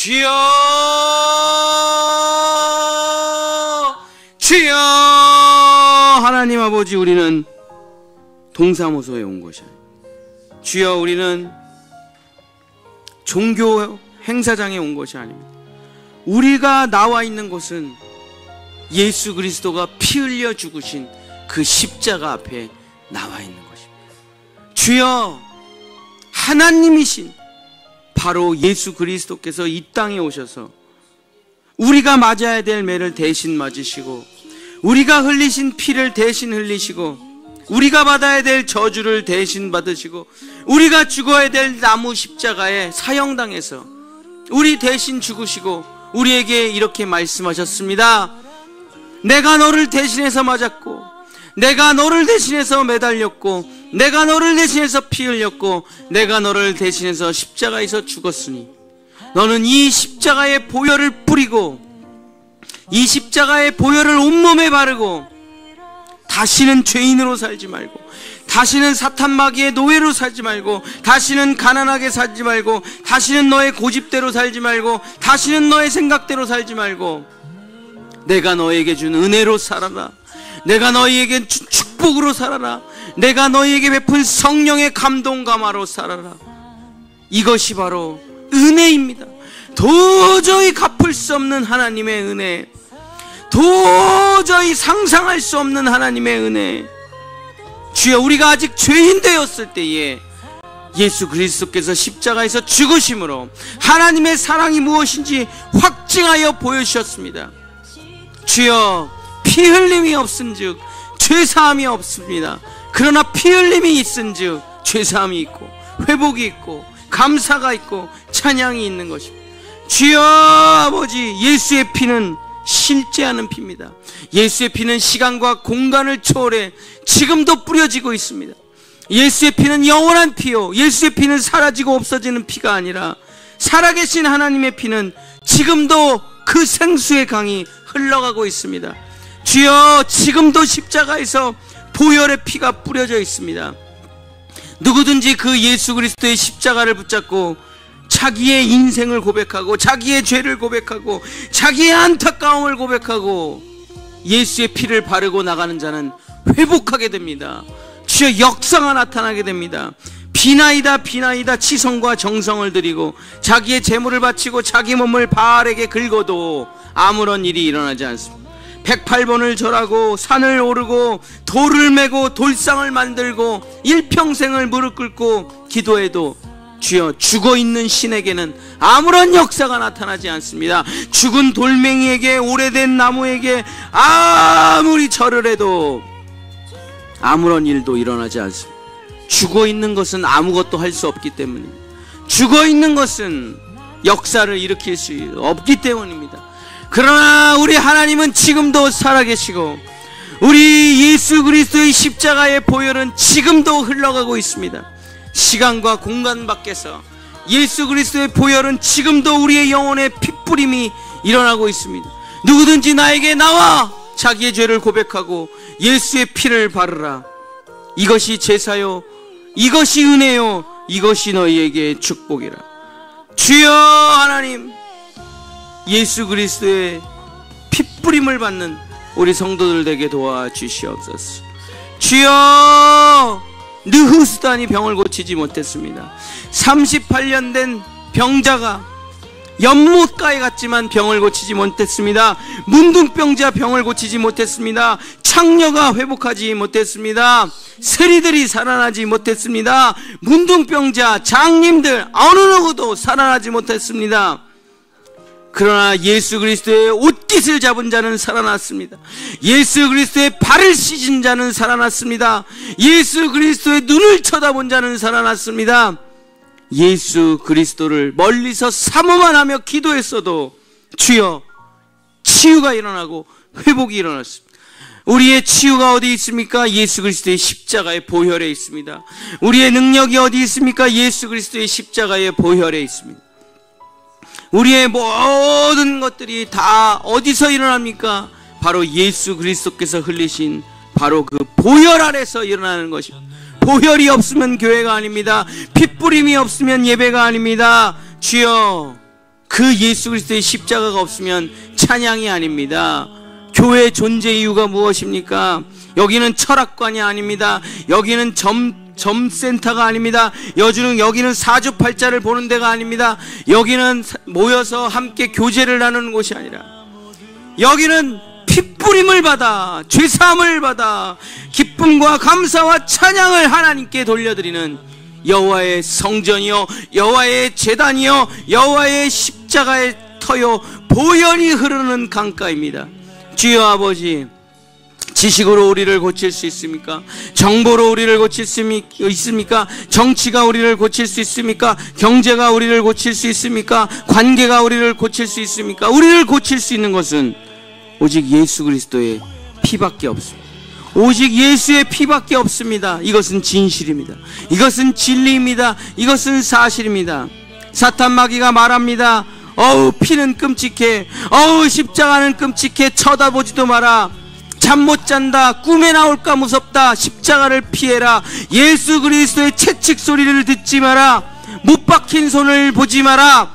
주여 주여. 하나님 아버지, 우리는 동사무소에 온 것이 아닙니다. 주여, 우리는 종교 행사장에 온 것이 아닙니다. 우리가 나와 있는 곳은 예수 그리스도가 피 흘려 죽으신 그 십자가 앞에 나와 있는 것입니다. 주여, 하나님이신 바로 예수 그리스도께서 이 땅에 오셔서 우리가 맞아야 될 매를 대신 맞으시고, 우리가 흘리신 피를 대신 흘리시고, 우리가 받아야 될 저주를 대신 받으시고, 우리가 죽어야 될 나무 십자가에 사형당해서 우리 대신 죽으시고 우리에게 이렇게 말씀하셨습니다. 내가 너를 대신해서 맞았고, 내가 너를 대신해서 매달렸고, 내가 너를 대신해서 피 흘렸고, 내가 너를 대신해서 십자가에서 죽었으니 너는 이 십자가의 보혈을 뿌리고, 이 십자가의 보혈을 온몸에 바르고, 다시는 죄인으로 살지 말고, 다시는 사탄 마귀의 노예로 살지 말고, 다시는 가난하게 살지 말고, 다시는 너의 고집대로 살지 말고, 다시는 너의 생각대로 살지 말고, 내가 너에게 준 은혜로 살아라. 내가 너희에게 준 축복으로 살아라. 내가 너희에게 베푼 성령의 감동 감화로 살아라. 이것이 바로 은혜입니다. 도저히 갚을 수 없는 하나님의 은혜, 도저히 상상할 수 없는 하나님의 은혜. 주여, 우리가 아직 죄인 되었을 때에 예수 그리스도께서 십자가에서 죽으심으로 하나님의 사랑이 무엇인지 확증하여 보여주셨습니다. 주여, 피 흘림이 없은즉 죄사함이 없습니다. 그러나 피 흘림이 있은즉 죄사함이 있고 회복이 있고 감사가 있고 찬양이 있는 것입니다. 주여 아버지, 예수의 피는 실제하는 피입니다. 예수의 피는 시간과 공간을 초월해 지금도 뿌려지고 있습니다. 예수의 피는 영원한 피요, 예수의 피는 사라지고 없어지는 피가 아니라 살아계신 하나님의 피는 지금도 그 생수의 강이 흘러가고 있습니다. 주여, 지금도 십자가에서 보혈의 피가 뿌려져 있습니다. 누구든지 그 예수 그리스도의 십자가를 붙잡고 자기의 인생을 고백하고, 자기의 죄를 고백하고, 자기의 안타까움을 고백하고 예수의 피를 바르고 나가는 자는 회복하게 됩니다. 주여, 역사가 나타나게 됩니다. 비나이다 비나이다 치성과 정성을 드리고 자기의 재물을 바치고 자기 몸을 바알에게 긁어도 아무런 일이 일어나지 않습니다. 108번을 절하고 산을 오르고 돌을 메고 돌상을 만들고 일평생을 무릎 꿇고 기도해도 주여, 죽어있는 신에게는 아무런 역사가 나타나지 않습니다. 죽은 돌멩이에게, 오래된 나무에게 아무리 절을 해도 아무런 일도 일어나지 않습니다. 죽어있는 것은 아무것도 할 수 없기 때문입니다. 죽어있는 것은 역사를 일으킬 수 없기 때문입니다. 그러나 우리 하나님은 지금도 살아계시고, 우리 예수 그리스도의 십자가의 보혈은 지금도 흘러가고 있습니다. 시간과 공간 밖에서 예수 그리스도의 보혈은 지금도 우리의 영혼의 핏뿌림이 일어나고 있습니다. 누구든지 나에게 나와 자기의 죄를 고백하고 예수의 피를 바르라. 이것이 제사요, 이것이 은혜요, 이것이 너희에게 축복이라. 주여 하나님, 예수 그리스도의 핏뿌림을 받는 우리 성도들 되게 도와주시옵소서. 주여, 느후스단이 병을 고치지 못했습니다. 38년 된 병자가 연못가에 갔지만 병을 고치지 못했습니다. 문둥병자 병을 고치지 못했습니다. 창녀가 회복하지 못했습니다. 세리들이 살아나지 못했습니다. 문둥병자, 장님들 어느 누구도 살아나지 못했습니다. 그러나 예수 그리스도의 옷깃을 잡은 자는 살아났습니다. 예수 그리스도의 발을 씻은 자는 살아났습니다. 예수 그리스도의 눈을 쳐다본 자는 살아났습니다. 예수 그리스도를 멀리서 사모만 하며 기도했어도 주여, 치유가 일어나고 회복이 일어났습니다. 우리의 치유가 어디 있습니까? 예수 그리스도의 십자가의 보혈에 있습니다. 우리의 능력이 어디 있습니까? 예수 그리스도의 십자가의 보혈에 있습니다. 우리의 모든 것들이 다 어디서 일어납니까? 바로 예수 그리스도께서 흘리신 바로 그 보혈 아래서 일어나는 것입니다. 보혈이 없으면 교회가 아닙니다. 핏뿌림이 없으면 예배가 아닙니다. 주여, 그 예수 그리스도의 십자가가 없으면 찬양이 아닙니다. 교회의 존재 이유가 무엇입니까? 여기는 철학관이 아닙니다. 여기는 점센터가 아닙니다. 여기는 사주팔자를 보는 데가 아닙니다. 여기는 모여서 함께 교제를 나누는 곳이 아니라 여기는 핏부림을 받아 죄사함을 받아 기쁨과 감사와 찬양을 하나님께 돌려드리는 여호와의 성전이요 여호와의 제단이요 여호와의 십자가의 터요 보혈이 흐르는 강가입니다. 주여 아버지, 지식으로 우리를 고칠 수 있습니까? 정보로 우리를 고칠 수 있습니까? 정치가 우리를 고칠 수 있습니까? 경제가 우리를 고칠 수 있습니까? 관계가 우리를 고칠 수 있습니까? 우리를 고칠 수 있는 것은 오직 예수 그리스도의 피밖에 없습니다. 오직 예수의 피밖에 없습니다. 이것은 진실입니다. 이것은 진리입니다. 이것은 사실입니다. 사탄 마귀가 말합니다. 어우, 피는 끔찍해. 어우, 십자가는 끔찍해. 쳐다보지도 마라. 잠 못 잔다. 꿈에 나올까 무섭다. 십자가를 피해라. 예수 그리스도의 채찍 소리를 듣지 마라. 못 박힌 손을 보지 마라.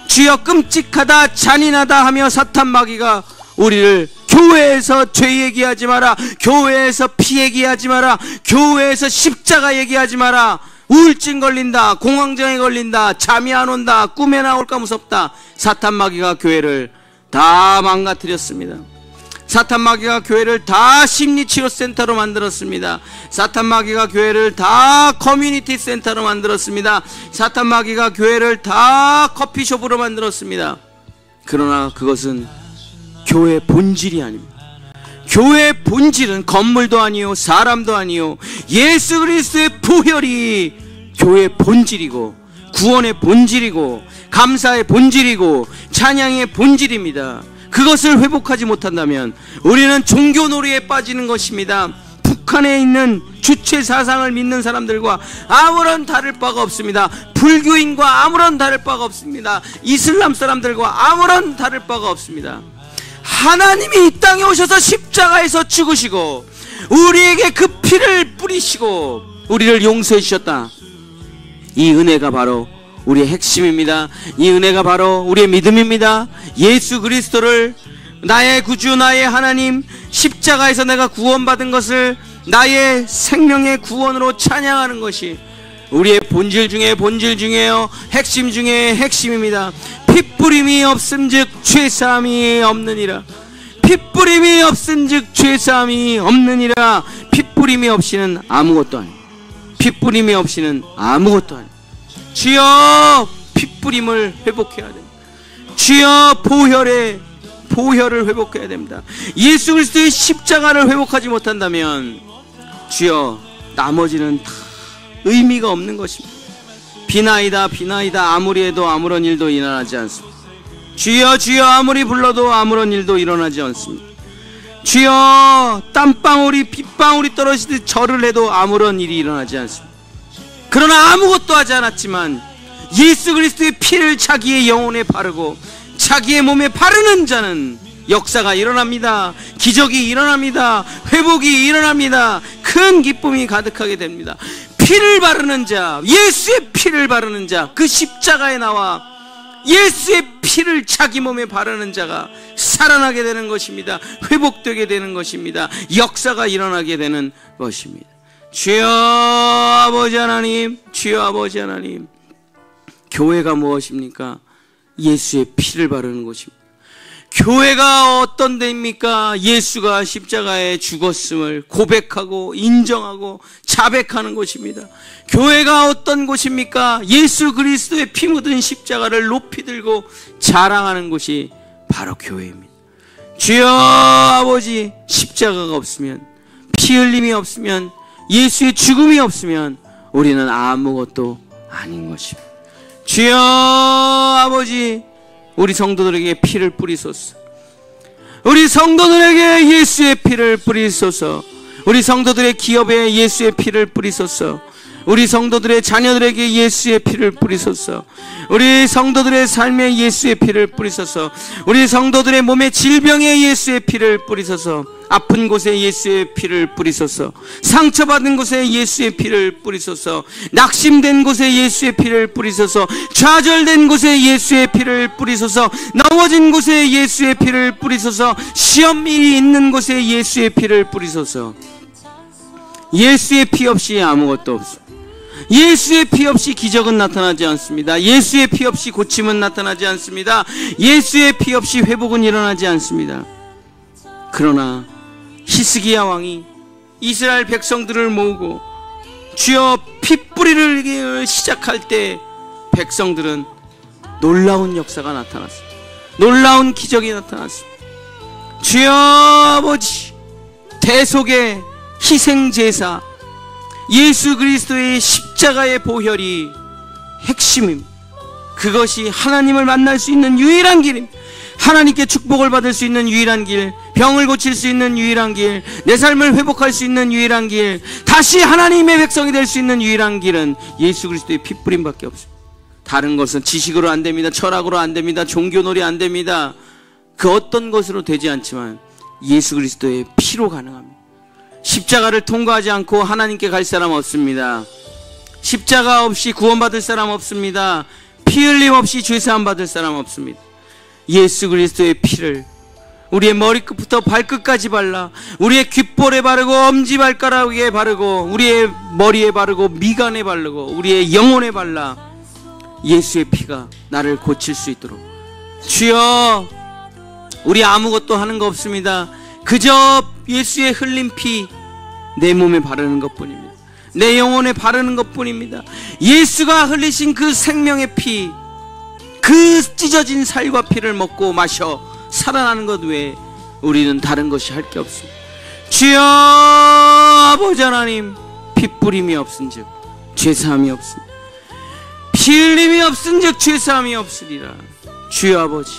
주여 끔찍하다, 잔인하다 하며 사탄 마귀가 우리를 교회에서 죄 얘기하지 마라. 교회에서 피 얘기하지 마라. 교회에서 십자가 얘기하지 마라. 우울증 걸린다. 공황장애 걸린다. 잠이 안 온다. 꿈에 나올까 무섭다. 사탄 마귀가 교회를 다 망가뜨렸습니다. 사탄 마귀가 교회를 다 심리치료센터로 만들었습니다. 사탄 마귀가 교회를 다 커뮤니티 센터로 만들었습니다. 사탄 마귀가 교회를 다 커피숍으로 만들었습니다. 그러나 그것은 교회의 본질이 아닙니다. 교회의 본질은 건물도 아니요 사람도 아니요 예수 그리스도의 보혈이 교회의 본질이고 구원의 본질이고 감사의 본질이고 찬양의 본질입니다. 그것을 회복하지 못한다면 우리는 종교놀이에 빠지는 것입니다. 북한에 있는 주체 사상을 믿는 사람들과 아무런 다를 바가 없습니다. 불교인과 아무런 다를 바가 없습니다. 이슬람 사람들과 아무런 다를 바가 없습니다. 하나님이 이 땅에 오셔서 십자가에서 죽으시고 우리에게 그 피를 뿌리시고 우리를 용서해 주셨다. 이 은혜가 바로 우리의 핵심입니다. 이 은혜가 바로 우리의 믿음입니다. 예수 그리스도를 나의 구주 나의 하나님 십자가에서 내가 구원받은 것을 나의 생명의 구원으로 찬양하는 것이 우리의 본질 중에 본질 중에요 핵심 중에 핵심입니다. 핏부림이 없음즉 죄사함이 없느니라. 핏부림이 없음즉 죄사함이 없느니라. 핏부림이 없이는 아무것도 아니에요. 핏부림이 없이는 아무것도 아니에요. 주여 핏부림을 회복해야 됩니다. 주여 보혈을 회복해야 됩니다. 예수 그리스도의 십자가를 회복하지 못한다면 주여 나머지는 다 의미가 없는 것입니다. 비나이다 비나이다 아무리 해도 아무런 일도 일어나지 않습니다. 주여 주여 아무리 불러도 아무런 일도 일어나지 않습니다. 주여 땀방울이 빗방울이 떨어지듯 절을 해도 아무런 일이 일어나지 않습니다. 그러나 아무것도 하지 않았지만 예수 그리스도의 피를 자기의 영혼에 바르고 자기의 몸에 바르는 자는 역사가 일어납니다. 기적이 일어납니다. 회복이 일어납니다. 큰 기쁨이 가득하게 됩니다. 피를 바르는 자, 예수의 피를 바르는 자, 그 십자가에 나와 예수의 피를 자기 몸에 바르는 자가 살아나게 되는 것입니다. 회복되게 되는 것입니다. 역사가 일어나게 되는 것입니다. 주여 아버지 하나님, 주여 아버지 하나님, 교회가 무엇입니까? 예수의 피를 바르는 것입니다. 교회가 어떤 데입니까? 예수가 십자가에 죽었음을 고백하고 인정하고 자백하는 곳입니다. 교회가 어떤 곳입니까? 예수 그리스도의 피 묻은 십자가를 높이 들고 자랑하는 곳이 바로 교회입니다. 주여 아버지, 십자가가 없으면, 피 흘림이 없으면, 예수의 죽음이 없으면 우리는 아무것도 아닌 것입니다. 주여 아버지, 우리 성도들에게 피를 뿌리소서. 우리 성도들에게 예수의 피를 뿌리소서. 우리 성도들의 기업에 예수의 피를 뿌리소서. 우리 성도들의 자녀들에게 예수의 피를 뿌리소서. 우리 성도들의 삶에 예수의 피를 뿌리소서. 우리 성도들의 몸에 질병에 예수의 피를 뿌리소서. 아픈 곳에 예수의 피를 뿌리소서. 상처받은 곳에 예수의 피를 뿌리소서. 낙심된 곳에 예수의 피를 뿌리소서. 좌절된 곳에 예수의 피를 뿌리소서. 넘어진 곳에 예수의 피를 뿌리소서. 시험이 있는 곳에 예수의 피를 뿌리소서. 예수의 피 없이 아무것도 없습니다. 예수의 피 없이 기적은 나타나지 않습니다. 예수의 피 없이 고침은 나타나지 않습니다. 예수의 피 없이 회복은 일어나지 않습니다. 그러나 히스기야 왕이 이스라엘 백성들을 모으고 주여 핏뿌리를 시작할 때 백성들은 놀라운 역사가 나타났습니다. 놀라운 기적이 나타났습니다. 주여 아버지, 대속의 희생제사 예수 그리스도의 십자가의 보혈이 핵심입니다. 그것이 하나님을 만날 수 있는 유일한 길입니다. 하나님께 축복을 받을 수 있는 유일한 길, 병을 고칠 수 있는 유일한 길, 내 삶을 회복할 수 있는 유일한 길, 다시 하나님의 백성이 될 수 있는 유일한 길은 예수 그리스도의 핏뿌림밖에 없습니다. 다른 것은 지식으로 안 됩니다. 철학으로 안 됩니다. 종교놀이 안 됩니다. 그 어떤 것으로 되지 않지만 예수 그리스도의 피로 가능합니다. 십자가를 통과하지 않고 하나님께 갈 사람 없습니다. 십자가 없이 구원받을 사람 없습니다. 피 흘림 없이 죄사함 받을 사람 없습니다. 예수 그리스도의 피를 우리의 머리끝부터 발끝까지 발라 우리의 귓볼에 바르고 엄지발가락에 바르고 우리의 머리에 바르고 미간에 바르고 우리의 영혼에 발라 예수의 피가 나를 고칠 수 있도록. 주여, 우리 아무것도 하는 거 없습니다. 그저 예수의 흘린 피 내 몸에 바르는 것뿐입니다. 내 영혼에 바르는 것뿐입니다. 예수가 흘리신 그 생명의 피, 그 찢어진 살과 피를 먹고 마셔 살아나는 것 외에 우리는 다른 것이 할 게 없습니다. 주여 아버지 하나님, 핏뿌림이 없은즉 죄사함이 없습니다. 피 흘림이 없은즉 죄사함이 없으리라. 주여 아버지,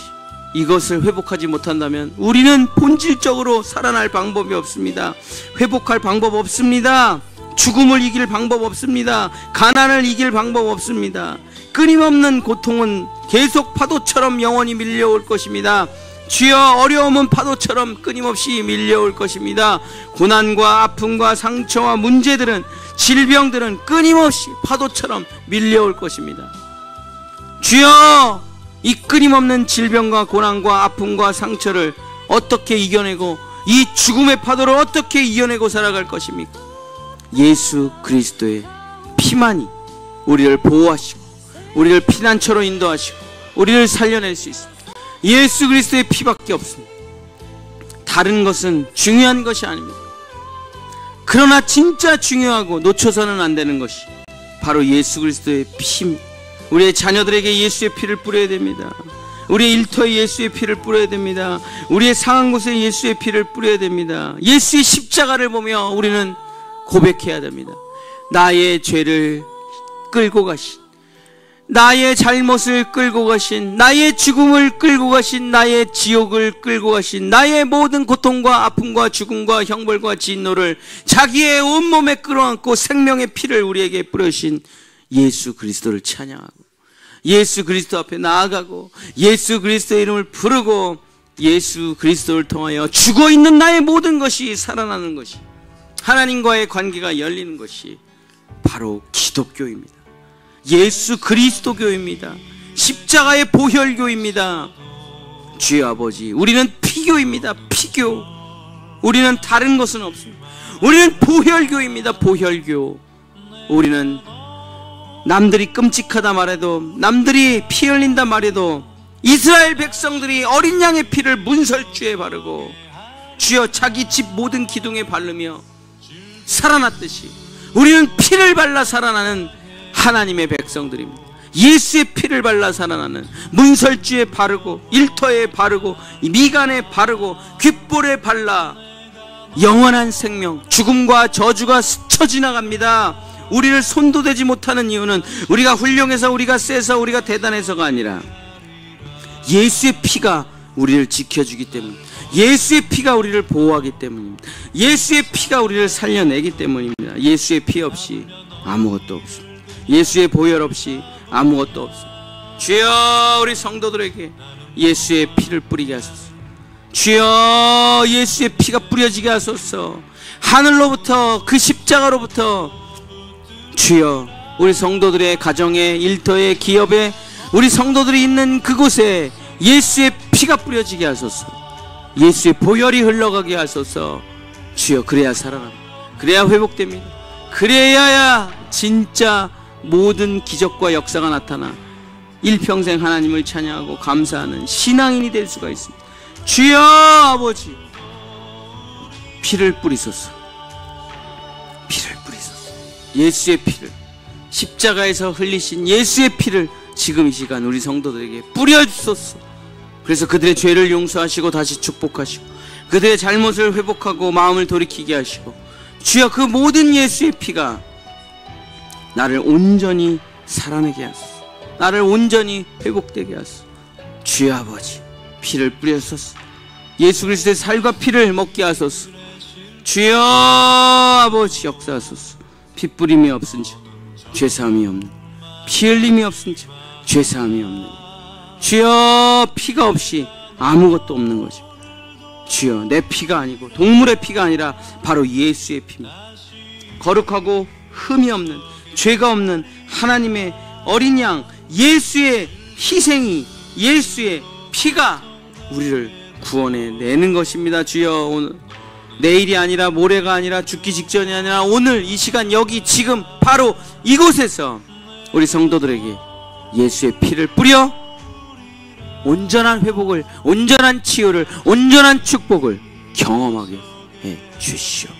이것을 회복하지 못한다면 우리는 본질적으로 살아날 방법이 없습니다. 회복할 방법 없습니다. 죽음을 이길 방법 없습니다. 가난을 이길 방법 없습니다. 끊임없는 고통은 계속 파도처럼 영원히 밀려올 것입니다. 주여, 어려움은 파도처럼 끊임없이 밀려올 것입니다. 고난과 아픔과 상처와 문제들은, 질병들은 끊임없이 파도처럼 밀려올 것입니다. 주여, 이 끊임없는 질병과 고난과 아픔과 상처를 어떻게 이겨내고 이 죽음의 파도를 어떻게 이겨내고 살아갈 것입니까? 예수 그리스도의 피만이 우리를 보호하시고 우리를 피난처로 인도하시고 우리를 살려낼 수 있습니다. 예수 그리스도의 피밖에 없습니다. 다른 것은 중요한 것이 아닙니다. 그러나 진짜 중요하고 놓쳐서는 안 되는 것이 바로 예수 그리스도의 피입니다. 우리의 자녀들에게 예수의 피를 뿌려야 됩니다. 우리의 일터에 예수의 피를 뿌려야 됩니다. 우리의 상한 곳에 예수의 피를 뿌려야 됩니다. 예수의 십자가를 보며 우리는 고백해야 됩니다. 나의 죄를 끌고 가신, 나의 잘못을 끌고 가신, 나의 죽음을 끌고 가신, 나의 지옥을 끌고 가신, 나의 모든 고통과 아픔과 죽음과 형벌과 진노를 자기의 온몸에 끌어안고 생명의 피를 우리에게 뿌려신 예수 그리스도를 찬양하고 예수 그리스도 앞에 나아가고 예수 그리스도의 이름을 부르고 예수 그리스도를 통하여 죽어있는 나의 모든 것이 살아나는 것이, 하나님과의 관계가 열리는 것이 바로 기독교입니다. 예수 그리스도교입니다. 십자가의 보혈교입니다. 주여 아버지, 우리는 피교입니다. 피교. 우리는 다른 것은 없습니다. 우리는 보혈교입니다. 보혈교. 우리는 남들이 끔찍하다 말해도, 남들이 피 흘린다 말해도 이스라엘 백성들이 어린 양의 피를 문설주에 바르고 주여 자기 집 모든 기둥에 바르며 살아났듯이 우리는 피를 발라 살아나는 하나님의 백성들입니다. 예수의 피를 발라 살아나는, 문설주에 바르고 일터에 바르고 미간에 바르고 귓볼에 발라 영원한 생명, 죽음과 저주가 스쳐 지나갑니다. 우리를 손도 대지 못하는 이유는 우리가 훌륭해서, 우리가 세서, 우리가 대단해서가 아니라 예수의 피가 우리를 지켜주기 때문입니다. 예수의 피가 우리를 보호하기 때문입니다. 예수의 피가 우리를 살려내기 때문입니다. 예수의 피 없이 아무것도 없습니다. 예수의 보혈 없이 아무것도 없습니다. 주여, 우리 성도들에게 예수의 피를 뿌리게 하소서. 주여, 예수의 피가 뿌려지게 하소서. 하늘로부터, 그 십자가로부터 주여, 우리 성도들의 가정에, 일터에, 기업에, 우리 성도들이 있는 그곳에 예수의 피가 뿌려지게 하소서. 예수의 보혈이 흘러가게 하소서. 주여, 그래야 살아납니다. 그래야 회복됩니다. 그래야 진짜 모든 기적과 역사가 나타나 일평생 하나님을 찬양하고 감사하는 신앙인이 될 수가 있습니다. 주여, 아버지, 피를 뿌리소서. 피를 뿌리소서. 예수의 피를, 십자가에서 흘리신 예수의 피를 지금 이 시간 우리 성도들에게 뿌려주소서. 그래서 그들의 죄를 용서하시고 다시 축복하시고 그들의 잘못을 회복하고 마음을 돌이키게 하시고, 주여, 그 모든 예수의 피가 나를 온전히 살아내게 하소서. 나를 온전히 회복되게 하소서. 주여 아버지, 피를 뿌려소서. 예수 그리스도의 살과 피를 먹게 하소서. 주여 아버지, 역사하소서. 피 뿌림이 없은지 죄사함이 없는, 피 흘림이 없은지 죄사함이 없는, 주여, 피가 없이 아무것도 없는 거지. 주여, 내 피가 아니고 동물의 피가 아니라 바로 예수의 피입니다. 거룩하고 흠이 없는, 죄가 없는 하나님의 어린 양 예수의 희생이, 예수의 피가 우리를 구원해 내는 것입니다. 주여, 오늘 내일이 아니라 모레가 아니라 죽기 직전이 아니라 오늘 이 시간 여기 지금 바로 이곳에서 우리 성도들에게 예수의 피를 뿌려 온전한 회복을, 온전한 치유를, 온전한 축복을 경험하게 해 주시오.